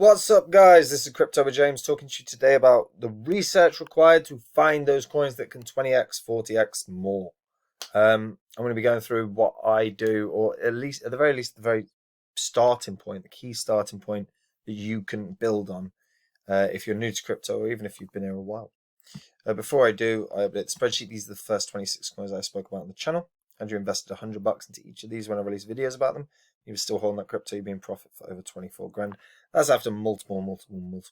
What's up, guys? This is Crypto with James talking to you today about the research required to find those coins that can 20x, 40x more. I'm going to be going through what I do, or at least, at the very least, the very starting point, the key starting point that you can build on if you're new to crypto, or even if you've been here a while. Before I do, I update the spreadsheet. These are the first 26 coins I spoke about on the channel. And you invested $100 into each of these when I release videos about them. You were still holding that crypto, you'd be in profit for over 24 grand. That's after multiple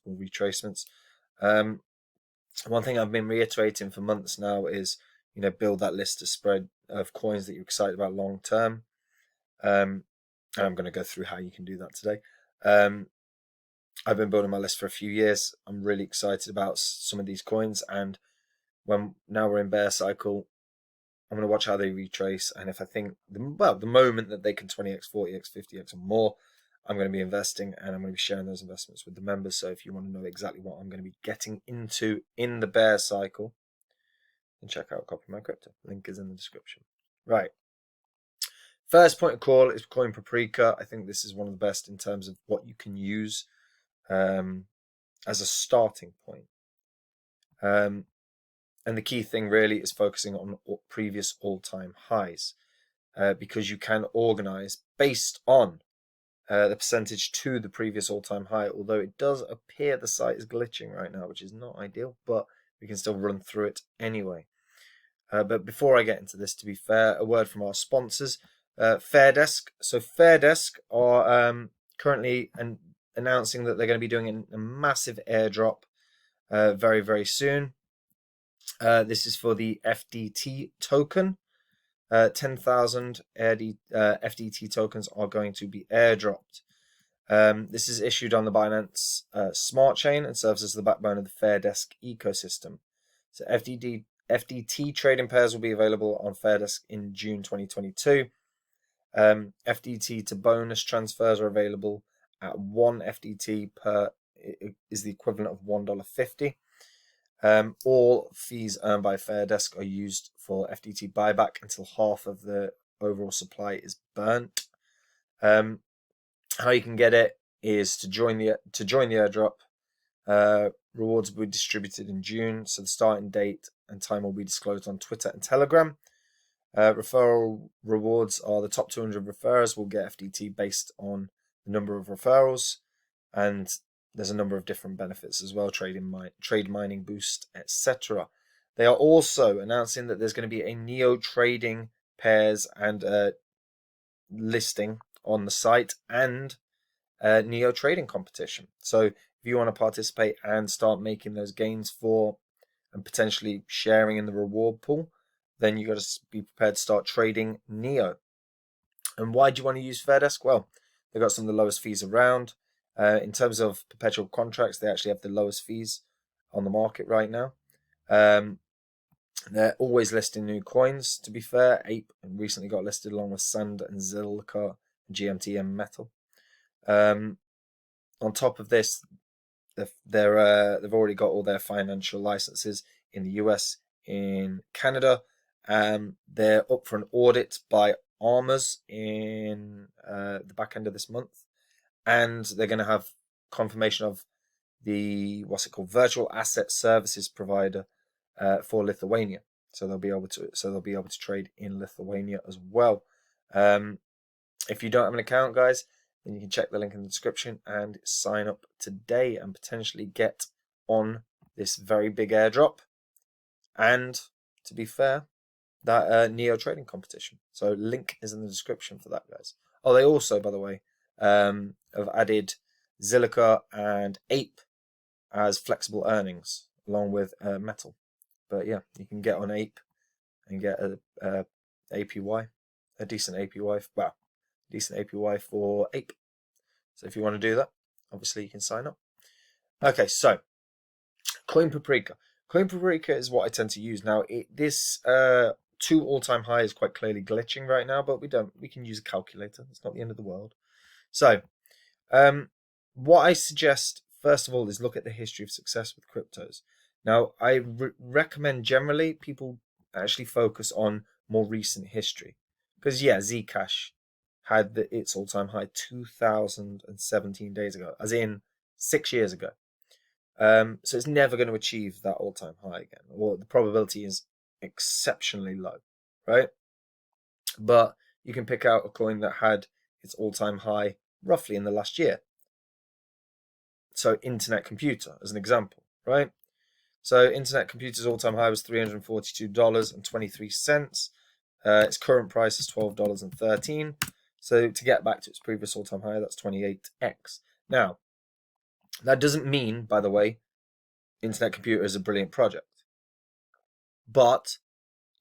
retracements. One thing I've been reiterating for months now is, build that list of coins that you're excited about long term. And I'm going to go through how you can do that today. I've been building my list for a few years. I'm really excited about some of these coins, and now we're in bear cycle, I'm going to watch how they retrace, and if I think, the moment that they can 20x, 40x, 50x or more, I'm going to be investing, and I'm going to be sharing those investments with the members. So if you want to know exactly what I'm going to be getting into in the bear cycle, then check out Copy My Crypto. Link is in the description. Right. First point of call is Coin Paprika. I think this is one of the best in terms of what you can use as a starting point. And the key thing really is focusing on previous all-time highs, because you can organize based on the percentage to the previous all-time high, although it does appear the site is glitching right now, which is not ideal, but we can still run through it anyway. But before I get into this, to be fair, a word from our sponsors, Fairdesk. So Fairdesk are currently announcing that they're going to be doing a massive airdrop very, very soon. This is for the FDT token. 10,000 FDT tokens are going to be airdropped. This is issued on the Binance Smart Chain and serves as the backbone of the Fairdesk ecosystem. So FDT trading pairs will be available on Fairdesk in June 2022. FDT to bonus transfers are available at 1 FDT per, is the equivalent of $1.50. All fees earned by Fairdesk are used for FDT buyback until half of the overall supply is burnt. How you can get it is to join the airdrop. Rewards will be distributed in June, so the starting date and time will be disclosed on Twitter and Telegram. Referral rewards are the top 200 referrers will get FDT based on the number of referrals, and there's a number of different benefits as well, trade mining boost, etc. They are also announcing that there's going to be a Neo trading pairs and listing on the site, and Neo trading competition. So if you want to participate and start making those gains for and potentially sharing in the reward pool, then you got to be prepared to start trading Neo. And why do you want to use Fairdesk? Well, they've got some of the lowest fees around. In terms of perpetual contracts, they actually have the lowest fees on the market right now. They're always listing new coins, to be fair. Ape recently got listed along with Sand and Zilliqa and GMT and Metal. On top of this, they've already got all their financial licenses in the US, in Canada. They're up for an audit by Armors in the back end of this month. And they're going to have confirmation of the virtual asset services provider for Lithuania. So they'll be able to trade in Lithuania as well. If you don't have an account, guys, then you can check the link in the description and sign up today and potentially get on this very big airdrop. And to be fair, that Neo trading competition. So link is in the description for that, guys. Oh, they also, by the way, have added Zilliqa and Ape as flexible earnings along with Metal. But yeah, you can get on Ape and get a APY, a decent APY. Well, decent APY for Ape. So if you want to do that, obviously you can sign up. Okay, so Coin Paprika. Coin Paprika is what I tend to use now. This 2 all-time high is quite clearly glitching right now, but we can use a calculator. It's not the end of the world. So, what I suggest, first of all, is look at the history of success with cryptos. Now, I recommend generally people actually focus on more recent history. Because, yeah, Zcash had its all-time high 2017 days ago, as in 6 years ago. So it's never going to achieve that all-time high again, or the probability is exceptionally low, right? But you can pick out a coin that had its all-time high roughly in the last year. So Internet Computer, as an example, right? So Internet Computer's all-time high was $342.23. Its current price is $12.13. So to get back to its previous all-time high, that's 28x. Now, that doesn't mean, by the way, Internet Computer is a brilliant project. But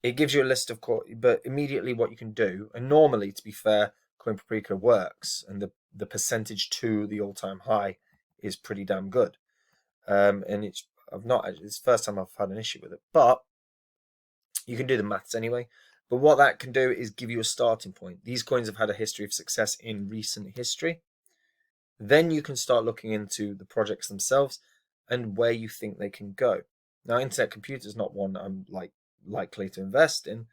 it gives you a list of but immediately what you can do, and normally, to be fair, Coin Paprika works, and the percentage to the all-time high is pretty damn good. And it's the first time I've had an issue with it, but you can do the maths anyway. But what that can do is give you a starting point. These coins have had a history of success in recent history. Then you can start looking into the projects themselves and where you think they can go. Now, Internet Computer is not one I'm likely to invest in,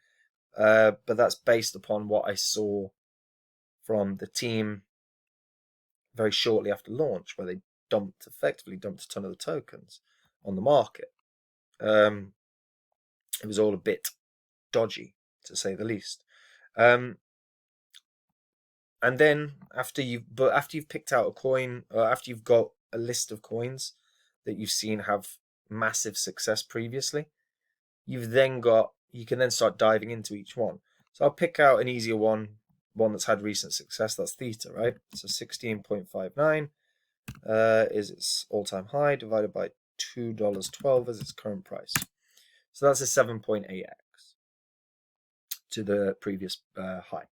but that's based upon what I saw from the team very shortly after launch, where they effectively dumped a ton of the tokens on the market. It was all a bit dodgy, to say the least. And then after you've picked out a coin, or after you've got a list of coins that you've seen have massive success previously, you can then start diving into each one. So I'll pick out an easier one that's had recent success. That's Theta, right? So 16.59 is its all-time high, divided by $2.12 as its current price. So that's a 7.8x to the previous high.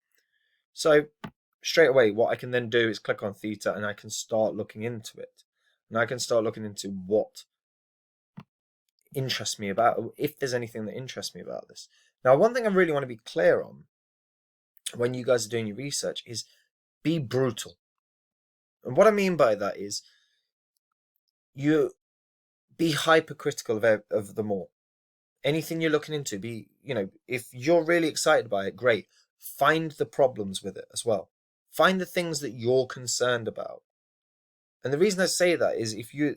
So straight away, what I can then do is click on Theta, and I can start looking into it. And I can start looking into what interests me about, if there's anything that interests me about this. Now, one thing I really want to be clear on when you guys are doing your research is be brutal. And what I mean by that is you be hypercritical of them all. Anything you're looking into, if you're really excited by it, great. Find the problems with it as well. Find the things that you're concerned about. And the reason I say that is if you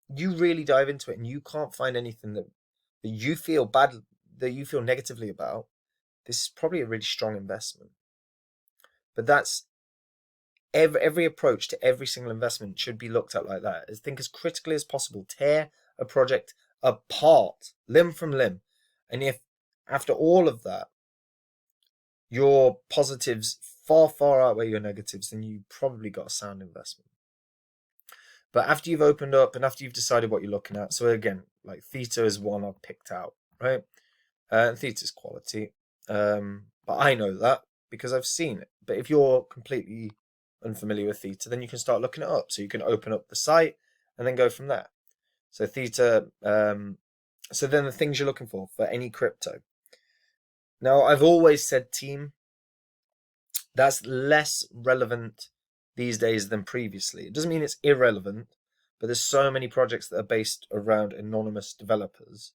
really dive into it and you can't find anything that you feel negatively about, this is probably a really strong investment. But that's every approach to every single investment should be looked at like that. Think as critically as possible. Tear a project apart, limb from limb. And if after all of that, your positives far, far outweigh your negatives, then you probably got a sound investment. But after you've opened up and after you've decided what you're looking at, so again, like Theta is one I've picked out, right? And Theta's quality. But I know that because I've seen it. But if you're completely unfamiliar with Theta, then you can start looking it up. So you can open up the site and then go from there. So Theta, so then the things you're looking for any crypto. Now, I've always said team. That's less relevant these days than previously. It doesn't mean it's irrelevant, but there's so many projects that are based around anonymous developers.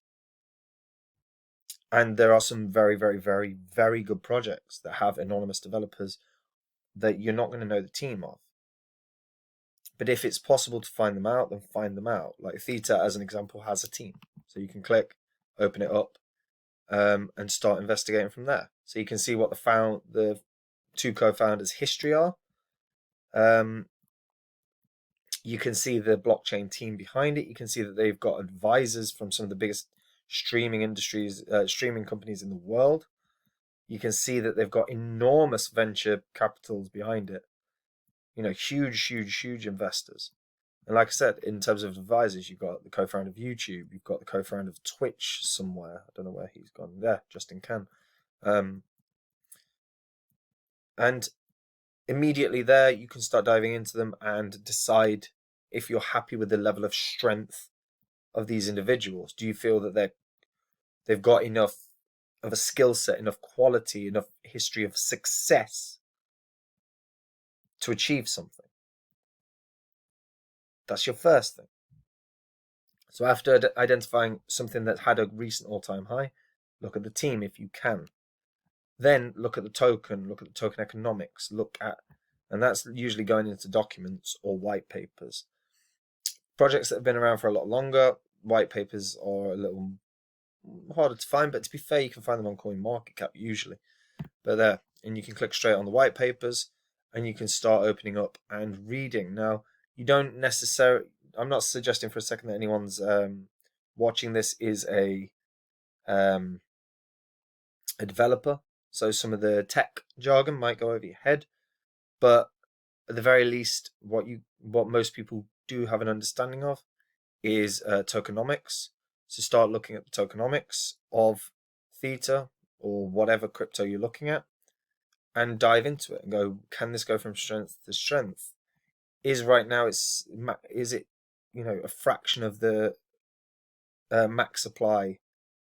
And there are some very, very, very, very good projects that have anonymous developers that you're not going to know the team of. But if it's possible to find them out, then find them out. Like Theta, as an example, has a team. So you can click, open it up, and start investigating from there. So you can see what the two co-founders' history are. You can see the blockchain team behind it. You can see that they've got advisors from some of the biggest streaming companies in the world. You can see that they've got enormous venture capitals behind it. Huge, huge, huge investors. And like I said, in terms of advisors, you've got the co-founder of YouTube, you've got the co-founder of Twitch somewhere. I don't know where he's gone. There, Justin Can. And immediately there, you can start diving into them and decide if you're happy with the level of strength of these individuals. Do you feel that they've got enough of a skill set, enough quality, enough history of success to achieve something? That's your first thing. So after identifying something that had a recent all-time high, look at the team if you can. Then look at the token, look at the token economics, and that's usually going into documents or white papers. Projects that have been around for a lot longer, white papers are a little harder to find, but to be fair, you can find them on CoinMarketCap usually. But there, and you can click straight on the white papers, and you can start opening up and reading. Now, you don't necessarily. I'm not suggesting for a second that anyone's watching this is a developer, so some of the tech jargon might go over your head, but at the very least, what most people do have an understanding of is tokenomics. So start looking at the tokenomics of Theta or whatever crypto you're looking at, and dive into it and go, can this go from strength to strength? Is right now is it a fraction of the max supply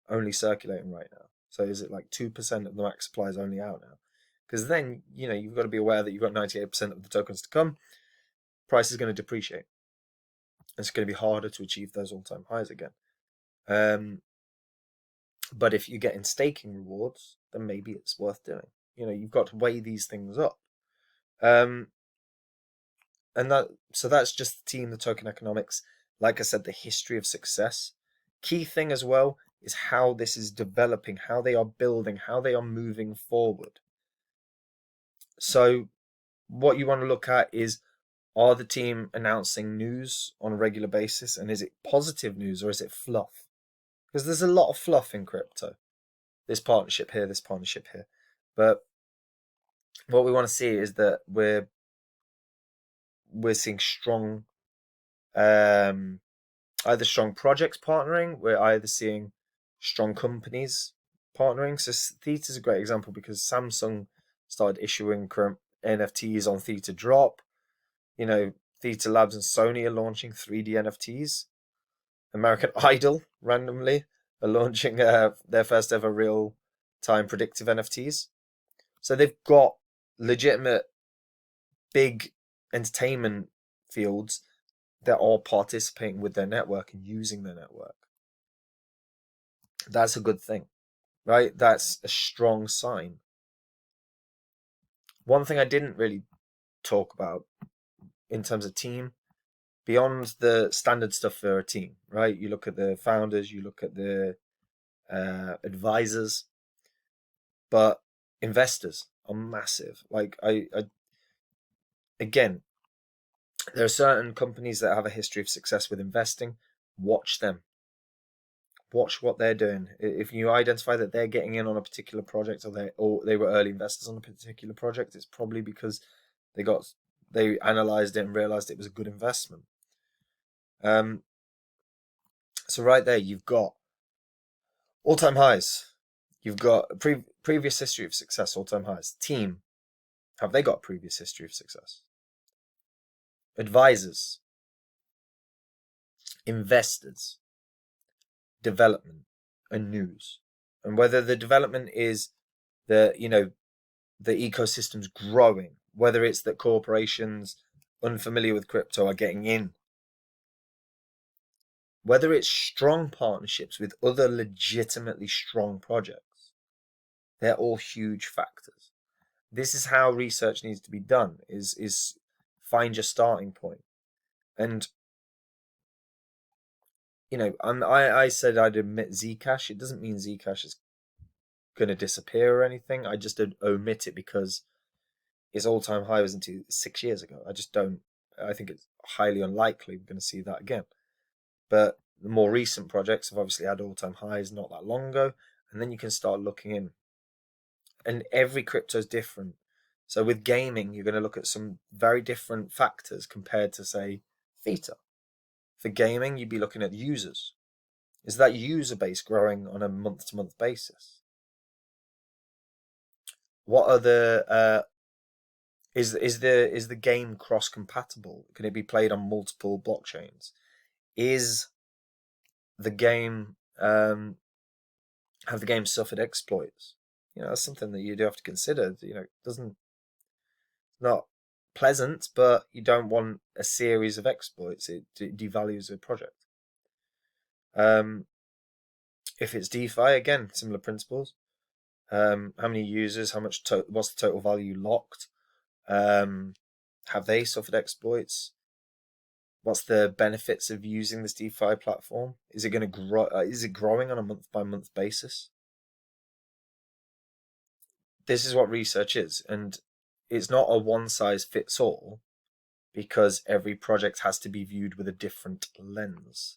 only circulating right now? So is it like 2% of the max supply is only out now? Because then you've got to be aware that you've got 98% of the tokens to come. Price is going to depreciate. It's going to be harder to achieve those all-time highs again. But if you're getting staking rewards, then maybe it's worth doing. You've got to weigh these things up. And that's just the team, the token economics. Like I said, the history of success. Key thing as well is how this is developing, how they are building, how they are moving forward. So what you want to look at is, are the team announcing news on a regular basis, and is it positive news or is it fluff? Because there's a lot of fluff in crypto. This partnership here, this partnership here. But what we want to see is that we're seeing strong, either strong projects partnering, we're either seeing strong companies partnering. So Theta is a great example because Samsung started issuing current NFTs on Theta Drop. Theta Labs and Sony are launching 3D NFTs. American Idol randomly are launching their first ever real-time predictive NFTs. So they've got legitimate big entertainment fields that are participating with their network and using their network. That's a good thing, right? That's a strong sign. One thing I didn't really talk about in terms of team, beyond the standard stuff for a team, right? You look at the founders, you look at the advisors, but investors are massive. Like again, there are certain companies that have a history of success with investing. Watch them. Watch what they're doing. If you identify that they're getting in on a particular project, or they were early investors on a particular project, it's probably because they analyzed it and realized it was a good investment. So right there, you've got all-time highs. You've got a previous history of success, all-time highs. Team, have they got a previous history of success? Advisors, investors, development, and news. And whether the development is the ecosystem's growing, whether it's that corporations unfamiliar with crypto are getting in, whether it's strong partnerships with other legitimately strong projects, they're all huge factors. This is how research needs to be done, is find your starting point. And I said I'd admit Zcash. It doesn't mean Zcash is going to disappear or anything. I just omit it because its all-time high was 6 years ago. I think it's highly unlikely we're going to see that again. But the more recent projects have obviously had all-time highs not that long ago, and then you can start looking in. And every crypto is different. So with gaming, you're going to look at some very different factors compared to, say, Theta. For gaming, you'd be looking at users. Is that user base growing on a month-to-month basis? What are the is the game cross-compatible? Can it be played on multiple blockchains? Is the game have the game suffered exploits? That's something that you do have to consider. Not pleasant, but you don't want a series of exploits. It devalues a project. If it's DeFi, again, similar principles. How many users? How much? What's the total value locked? Have they suffered exploits? what's the benefits of using this DeFi platform? Is it going to grow? Is it growing on a month-by-month basis? This is what research is, and it's not a one-size-fits-all, because every project has to be viewed with a different lens.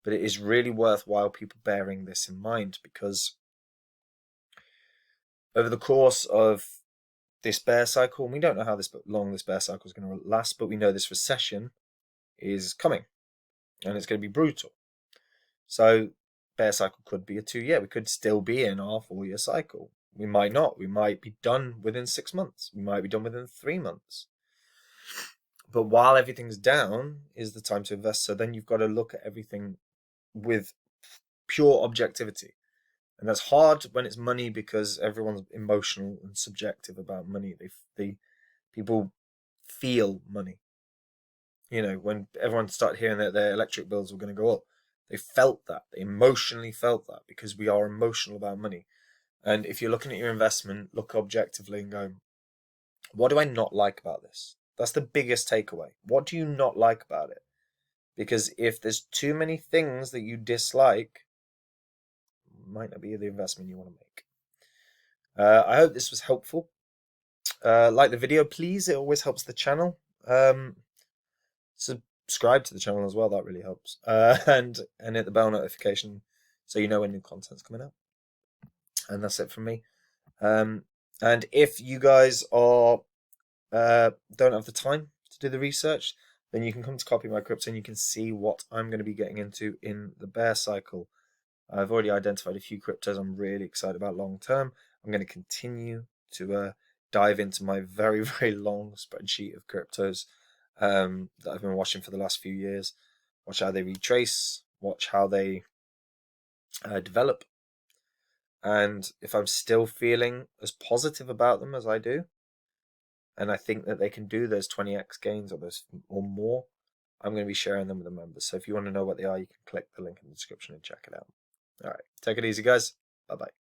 But it is really worthwhile people bearing this in mind, because over the course of this bear cycle, and we don't know how long this bear cycle is going to last, but we know this recession is coming and it's going to be brutal. So bear cycle could be a 2-year. We could still be in our 4-year cycle. We might not. We might be done within 6 months. We might be done within 3 months. But while everything's down is the time to invest. So then you've got to look at everything with pure objectivity. And that's hard when it's money, because everyone's emotional and subjective about money. People feel money. When everyone started hearing that their electric bills were going to go up, they felt that. They emotionally felt that, because we are emotional about money. And if you're looking at your investment, look objectively and go, what do I not like about this? That's the biggest takeaway. What do you not like about it? Because if there's too many things that you dislike, it might not be the investment you want to make. I hope this was helpful. Like the video, please. It always helps the channel. Subscribe to the channel as well. That really helps. And hit the bell notification so you know when new content's coming out. And that's it from me. And if you guys are don't have the time to do the research, then you can come to Copy My Crypto and you can see what I'm going to be getting into in the bear cycle. I've already identified a few cryptos I'm really excited about long term. I'm going to continue to dive into my very, very long spreadsheet of cryptos that I've been watching for the last few years. Watch how they retrace, watch how they develop. And if I'm still feeling as positive about them as I do, and I think that they can do those 20x gains or more, I'm going to be sharing them with the members. So if you want to know what they are, you can click the link in the description and check it out. All right, take it easy, guys. Bye-bye.